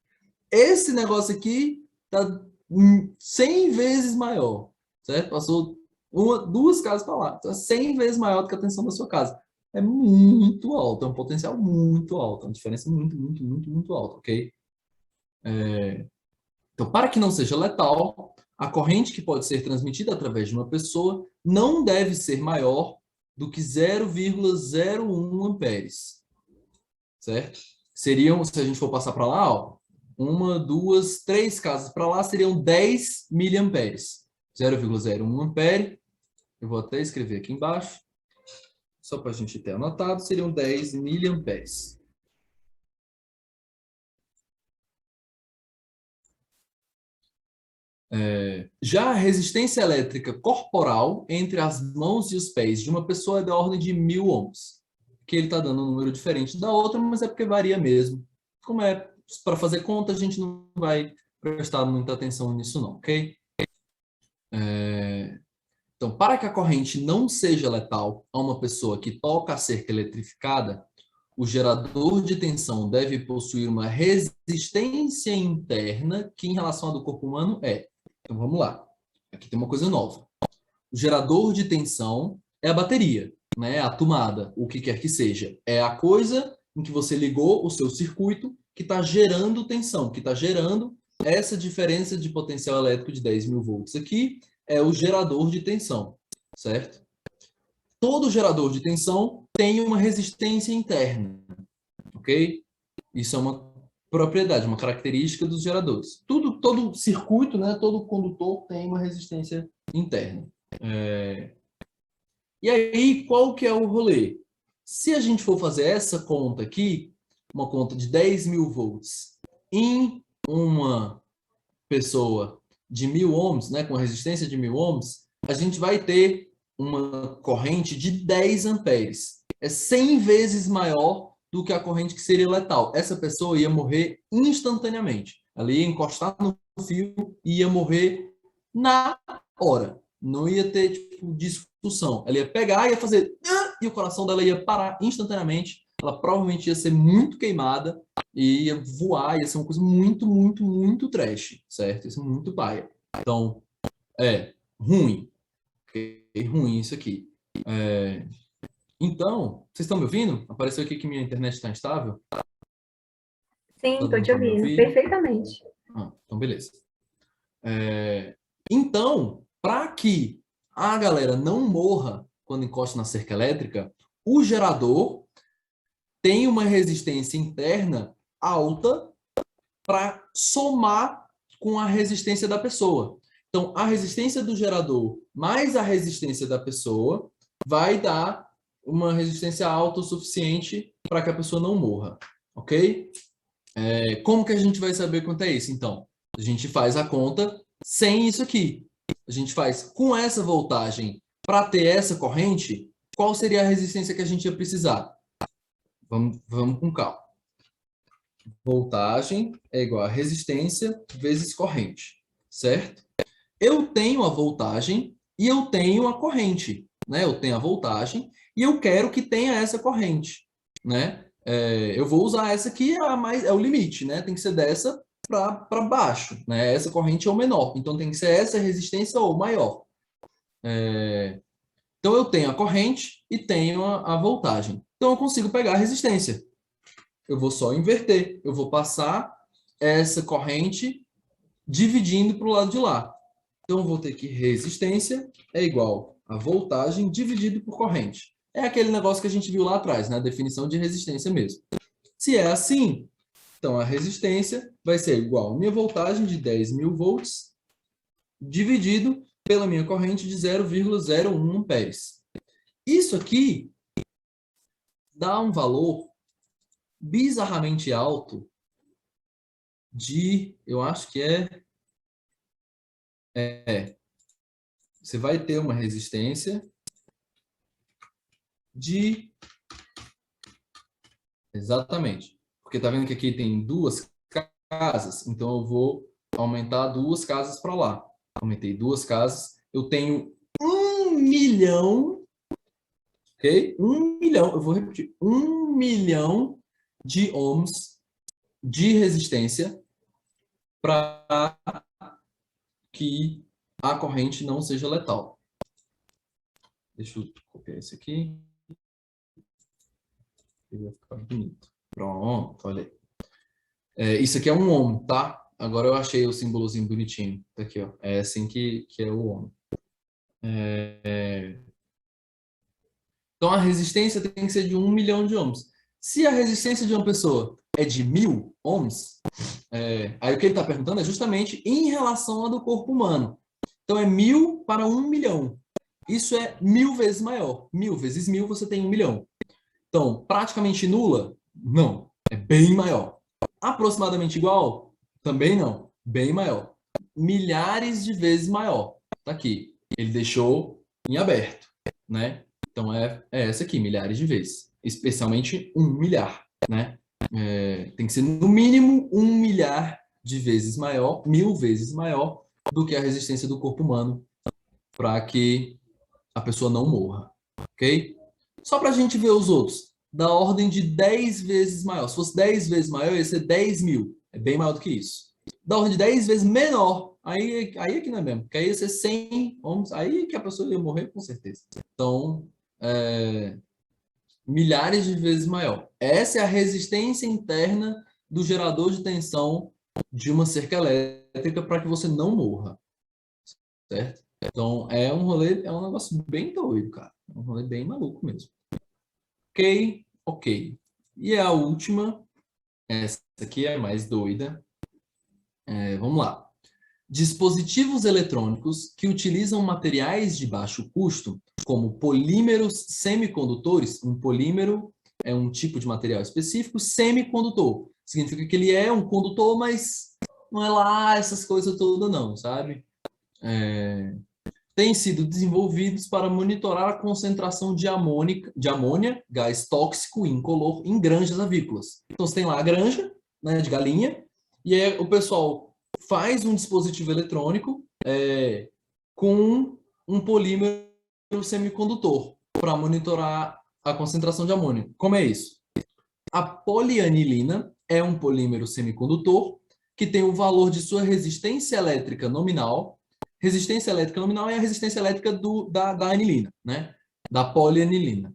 Esse negócio aqui está 100 vezes maior, certo? Passou duas casas para lá. Então, é 100 vezes maior do que a tensão da sua casa. É muito alto, é um potencial muito alto, é uma diferença muito, muito, muito, muito alta, ok? Então, para que não seja letal, a corrente que pode ser transmitida através de uma pessoa não deve ser maior do que 0,01 amperes, certo? Seriam, se a gente for passar para lá, ó, uma, duas, três casas para lá seriam 10 miliamperes. 0,01 ampere, eu vou até escrever aqui embaixo, só para a gente ter anotado, seriam 10 miliamperes. Já a resistência elétrica corporal entre as mãos e os pés de uma pessoa é da ordem de 1.000 ohms. Que ele está dando um número diferente da outra, mas é porque varia mesmo. Como é para fazer conta, a gente não vai prestar muita atenção nisso não, ok? Então, para que a corrente não seja letal a uma pessoa que toca a cerca eletrificada, o gerador de tensão deve possuir uma resistência interna que, em relação à do corpo humano, é. Então, vamos lá. Aqui tem uma coisa nova. O gerador de tensão é a bateria, né? A tomada, o que quer que seja. É a coisa em que você ligou o seu circuito que está gerando tensão, que está gerando essa diferença de potencial elétrico de 10.000 volts aqui, é o gerador de tensão, certo? Todo gerador de tensão tem uma resistência interna, ok? Isso é uma propriedade, uma característica dos geradores. Todo circuito, né, todo condutor tem uma resistência interna. E aí, qual que é o rolê? Se a gente for fazer essa conta aqui, uma conta de 10 mil volts em uma pessoa de 1000 ohms, né, com resistência de 1000 ohms, a gente vai ter uma corrente de 10 amperes. É 100 vezes maior do que a corrente que seria letal. Essa pessoa ia morrer instantaneamente. Ela ia encostar no fio e ia morrer na hora. Não ia ter tipo, discussão. Ela ia pegar, ia fazer e o coração dela ia parar instantaneamente. Ela provavelmente ia ser muito queimada e ia voar, ia ser uma coisa muito, muito, muito trash, certo? Ia ser muito paia. Então, ruim. É ruim isso aqui. Então, vocês estão me ouvindo? Apareceu aqui que minha internet está instável. Sim, Todo estou mundo te está me ouvindo ouvindo? perfeitamente. Então, beleza. Então, para que a galera não morra quando encosta na cerca elétrica, o gerador tem uma resistência interna alta para somar com a resistência da pessoa. Então, a resistência do gerador mais a resistência da pessoa vai dar uma resistência alta o suficiente para que a pessoa não morra, ok? Como que a gente vai saber quanto é isso? Então, a gente faz a conta sem isso aqui. A gente faz com essa voltagem para ter essa corrente, qual seria a resistência que a gente ia precisar? Vamos com calma. Voltagem é igual a resistência vezes corrente, certo? Eu tenho a voltagem e eu tenho a corrente, né? Eu tenho a voltagem e eu quero que tenha essa corrente, né? Eu vou usar essa aqui, é o limite, né? Tem que ser dessa para baixo, né? Essa corrente é o menor, então tem que ser essa resistência ou maior. Então eu tenho a corrente e tenho a voltagem. Então eu consigo pegar a resistência. Eu vou só inverter. Eu vou passar essa corrente dividindo para o lado de lá. Então, eu vou ter que resistência é igual a voltagem dividido por corrente. É aquele negócio que a gente viu lá atrás, né? A definição de resistência mesmo. Se é assim, então a resistência vai ser igual a minha voltagem de 10 mil volts dividido pela minha corrente de 0,01 amperes. Isso aqui dá um valor bizarramente alto de, eu acho que você vai ter uma resistência de, exatamente, porque tá vendo que aqui tem duas casas, então eu vou aumentar duas casas para lá. Aumentei duas casas, eu tenho 1 milhão, ok? 1 milhão, eu vou repetir, 1 milhão de ohms de resistência para que a corrente não seja letal. Deixa eu copiar esse aqui. Ele vai ficar bonito. Pronto, olha aí. Isso aqui é um ohm, tá? Agora eu achei o símbolozinho bonitinho. Tá aqui, ó. É assim que é o ohm. Então a resistência tem que ser de 1 milhão de ohms. Se a resistência de uma pessoa é de 1000 ohms, aí o que ele está perguntando é justamente em relação à do corpo humano. Então é 1000 para 1 milhão. Isso é 1000 vezes maior. 1000 vezes 1000 você tem 1 milhão. Então, praticamente nula? Não. É bem maior. Aproximadamente igual? Também não. Bem maior. Milhares de vezes maior. Tá aqui. Ele deixou em aberto, né? Então é essa aqui, milhares de vezes. Especialmente 1 milhar, né? Tem que ser no mínimo 1 milhar de vezes maior, 1000 vezes maior do que a resistência do corpo humano para que a pessoa não morra, ok? Só para a gente ver os outros, da ordem de 10 vezes maior. Se fosse 10 vezes maior, ia ser 10 mil. É bem maior do que isso. Da ordem de 10 vezes menor, aí é que não é mesmo, porque aí ia ser 100 ohms, aí que a pessoa ia morrer com certeza. Então, milhares de vezes maior. Essa é a resistência interna do gerador de tensão de uma cerca elétrica para que você não morra, certo? Então, é um rolê, é um negócio bem doido, cara. É um rolê bem maluco mesmo. Ok, ok. E a última Essa aqui é mais doida. Vamos lá. Dispositivos eletrônicos que utilizam materiais de baixo custo, como polímeros semicondutores. Um polímero é um tipo de material específico, semicondutor. Significa que ele é um condutor, mas não é lá essas coisas todas não, sabe? Têm sido desenvolvidos para monitorar a concentração de amônia, gás tóxico incolor, em granjas avícolas. Então, você tem lá a granja, né, de galinha, e aí o pessoal faz um dispositivo eletrônico com um polímero semicondutor para monitorar a concentração de amônia. Como é isso? A polianilina é um polímero semicondutor que tem o valor de sua resistência elétrica nominal. Resistência elétrica nominal é a resistência elétrica da anilina, né? Da polianilina.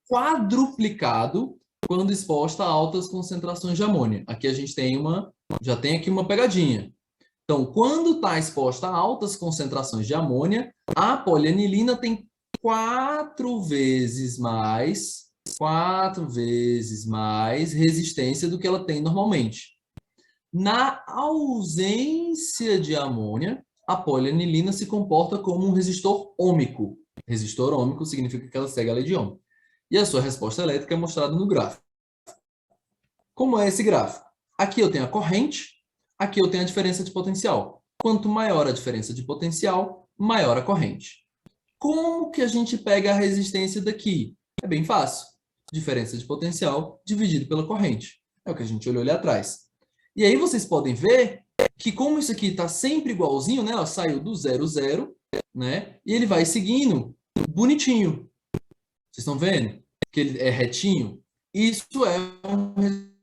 Quadruplicado quando exposta a altas concentrações de amônia. Aqui a gente já tem aqui uma pegadinha. Então, quando está exposta a altas concentrações de amônia, a polianilina tem 4 vezes mais resistência do que ela tem normalmente. Na ausência de amônia, a polianilina se comporta como um resistor ôhmico. Resistor ôhmico significa que ela segue a lei de Ohm. E a sua resposta elétrica é mostrada no gráfico. Como é esse gráfico? Aqui eu tenho a corrente, aqui eu tenho a diferença de potencial. Quanto maior a diferença de potencial, maior a corrente. Como que a gente pega a resistência daqui? É bem fácil. Diferença de potencial dividido pela corrente. É o que a gente olhou ali atrás. E aí vocês podem ver que como isso aqui está sempre igualzinho, né? Ó, saiu do 0, 0, né? E ele vai seguindo bonitinho. Vocês estão vendo? Que ele é retinho. Isso é um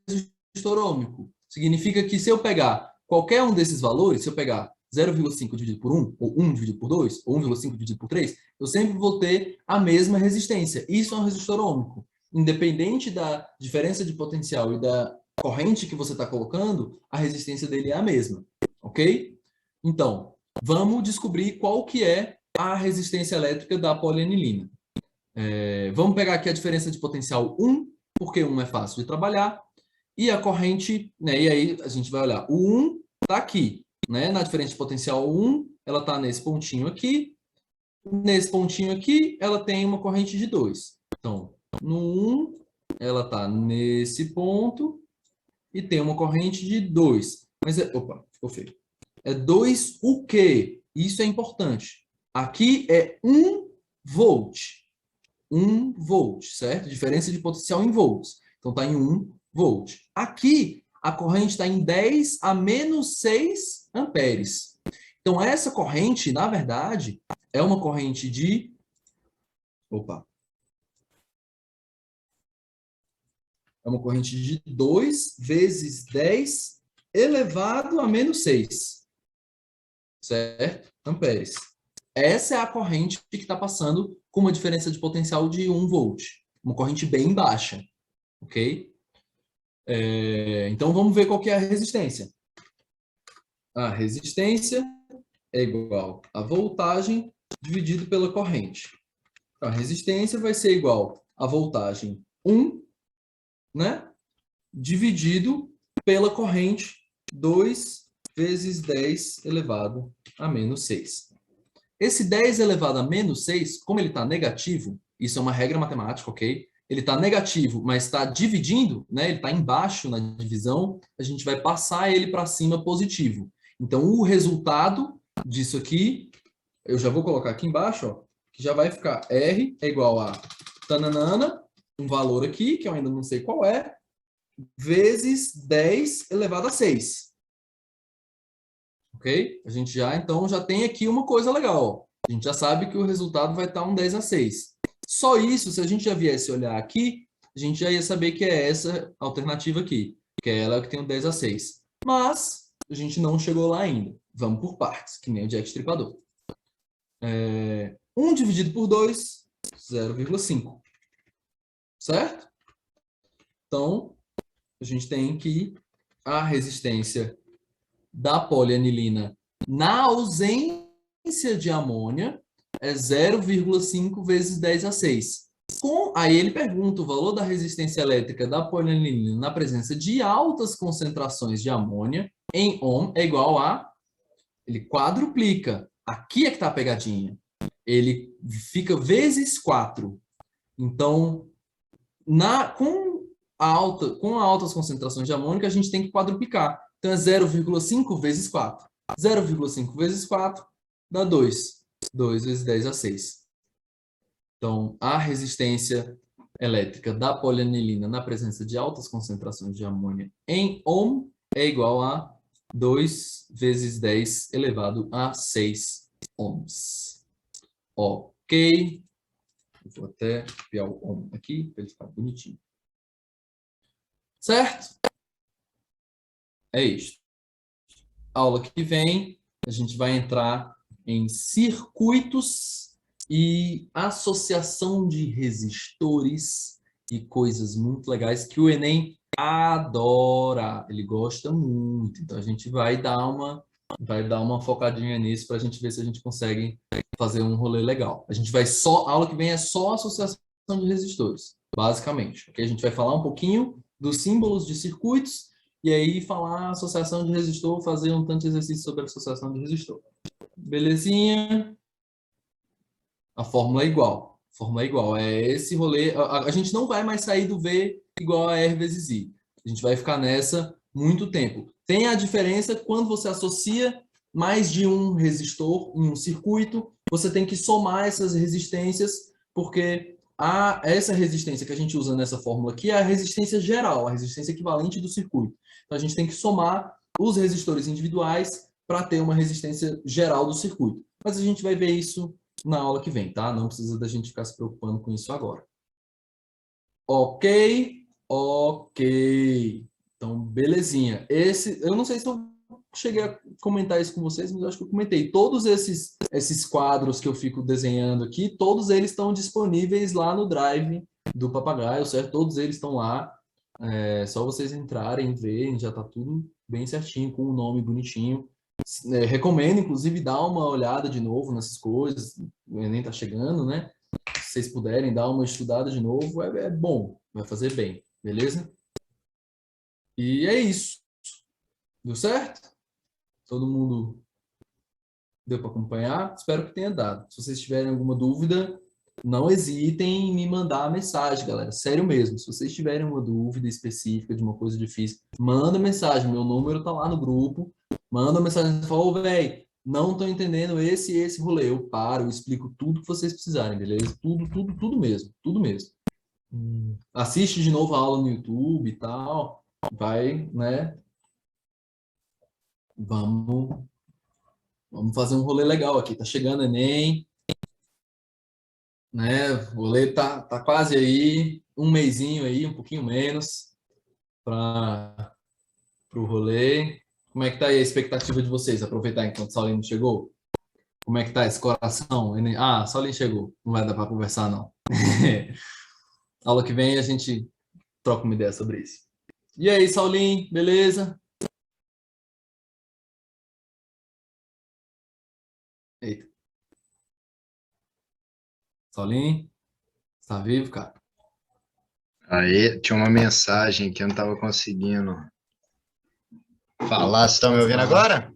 resistor ôhmico. Significa que se eu pegar qualquer um desses valores, se eu pegar 0,5 dividido por 1, ou 1 dividido por 2, ou 1,5 dividido por 3, eu sempre vou ter a mesma resistência. Isso é um resistor ôhmico. Independente da diferença de potencial e da corrente que você está colocando, a resistência dele é a mesma. Ok? Então, vamos descobrir qual que é a resistência elétrica da polianilina. Vamos pegar aqui a diferença de potencial 1, porque 1 é fácil de trabalhar, e a corrente, né, e aí a gente vai olhar, o 1 está aqui, né, na diferença de potencial 1, ela está nesse pontinho aqui ela tem uma corrente de 2. Então, no 1, ela está nesse ponto e tem uma corrente de 2. Mas, opa, ficou feio. É 2 o quê? Isso é importante. Aqui é 1 volt. 1 volt, certo? Diferença de potencial em volts. Então, está em 1 volt. Aqui, a corrente está em 10 a menos 6 amperes. Então, essa corrente, na verdade, é uma corrente de... Opa! É uma corrente de 2 vezes 10 elevado a menos 6. Certo? Amperes. Essa é a corrente que está passando com uma diferença de potencial de 1 volt. Uma corrente bem baixa. Ok? Então, vamos ver qual que é a resistência. A resistência é igual a voltagem dividido pela corrente. A resistência vai ser igual a voltagem 1, né? Dividido pela corrente 2 vezes 10 elevado a menos 6. Esse 10 elevado a menos 6, como ele está negativo, isso é uma regra matemática, ok? Ele está negativo, mas está dividindo, né? Ele está embaixo na divisão, a gente vai passar ele para cima positivo. Então, o resultado disso aqui, eu já vou colocar aqui embaixo, ó, que já vai ficar R é igual a tananana, um valor aqui, que eu ainda não sei qual é, vezes 10 elevado a 6. Ok? A gente então, já tem aqui uma coisa legal. Ó. A gente já sabe que o resultado vai estar um 10 a 6. Só isso, se a gente já viesse olhar aqui, a gente já ia saber que é essa alternativa aqui, que é ela que tem um 10 a 6. Mas a gente não chegou lá ainda. Vamos por partes, que nem o Jack Stripador. 1 dividido por 2, 0,5. Certo? Então, a gente tem que a resistência da polianilina na ausência de amônia é 0,5 vezes 10 a 6. Aí ele pergunta, o valor da resistência elétrica da polianilina na presença de altas concentrações de amônia em ohm é igual a... Ele quadruplica. Aqui é que está a pegadinha. Ele fica vezes 4. Então, com altas concentrações de amônia, a gente tem que quadruplicar. Então, é 0,5 vezes 4. 0,5 vezes 4 dá 2. 2 vezes 10 dá 6. Então, a resistência elétrica da polianilina na presença de altas concentrações de amônia em ohm é igual a 2 vezes 10 elevado a 6 ohms. Ok. Vou até copiar o ohm aqui para ele ficar bonitinho. Certo? É isso. Aula que vem, a gente vai entrar em circuitos e associação de resistores e coisas muito legais que o Enem adora. Ele gosta muito. Então, a gente vai dar uma focadinha nisso para a gente ver se a gente consegue fazer um rolê legal. A aula que vem é só associação de resistores, basicamente. Okay? A gente vai falar um pouquinho dos símbolos de circuitos e aí falar associação de resistor, fazer um tanto de exercício sobre associação de resistor. Belezinha? A fórmula é igual. A fórmula é igual. É esse rolê. A gente não vai mais sair do V igual a R vezes I. A gente vai ficar nessa muito tempo. Tem a diferença quando você associa mais de um resistor em um circuito, você tem que somar essas resistências, porque essa resistência que a gente usa nessa fórmula aqui é a resistência geral, a resistência equivalente do circuito. Então, a gente tem que somar os resistores individuais para ter uma resistência geral do circuito. Mas a gente vai ver isso na aula que vem, tá? Não precisa da gente ficar se preocupando com isso agora. Ok? Ok. Então, belezinha. Eu não sei se eu cheguei a comentar isso com vocês, mas eu acho que eu comentei. Todos esses quadros que eu fico desenhando aqui, todos eles estão disponíveis lá no Drive do Papagaio, certo? Todos eles estão lá. É só vocês entrarem, verem, já está tudo bem certinho, com o nome bonitinho. Recomendo, inclusive, dar uma olhada de novo nessas coisas. O Enem está chegando, né? Se vocês puderem dar uma estudada de novo, é bom, vai fazer bem, beleza? E é isso. Deu certo? Todo mundo deu para acompanhar? Espero que tenha dado. Se vocês tiverem alguma dúvida, não hesitem em me mandar a mensagem, galera. Sério mesmo. Se vocês tiverem uma dúvida específica de uma coisa difícil, manda mensagem. Meu número tá lá no grupo. Manda mensagem e fala, ô, velho, não tô entendendo esse rolê. Eu paro, eu explico tudo que vocês precisarem, beleza? Tudo mesmo. Tudo mesmo. Assiste de novo a aula no YouTube e tal. Vai, né? Vamos fazer um rolê legal aqui. Tá chegando Enem, né? O rolê tá quase aí, um mesinho aí, um pouquinho menos para o rolê. Como é que tá aí a expectativa de vocês? Aproveitar enquanto o Saulinho chegou. Como é que tá esse coração? Ah, Saulinho chegou. Não vai dar para conversar, não. Aula que vem a gente troca uma ideia sobre isso. E aí, Saulinho, beleza? Eita. Saulinho, está vivo, cara? Aí, tinha uma mensagem que eu não estava conseguindo falar. Vocês estão me ouvindo agora?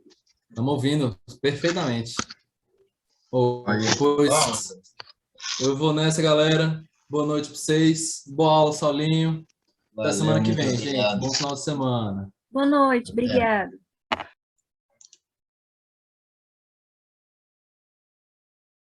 Estamos ouvindo perfeitamente. Depois eu vou nessa, galera. Boa noite para vocês. Boa aula, Saulinho. Até semana que vem, gente. Bom final de semana. Boa noite, obrigada.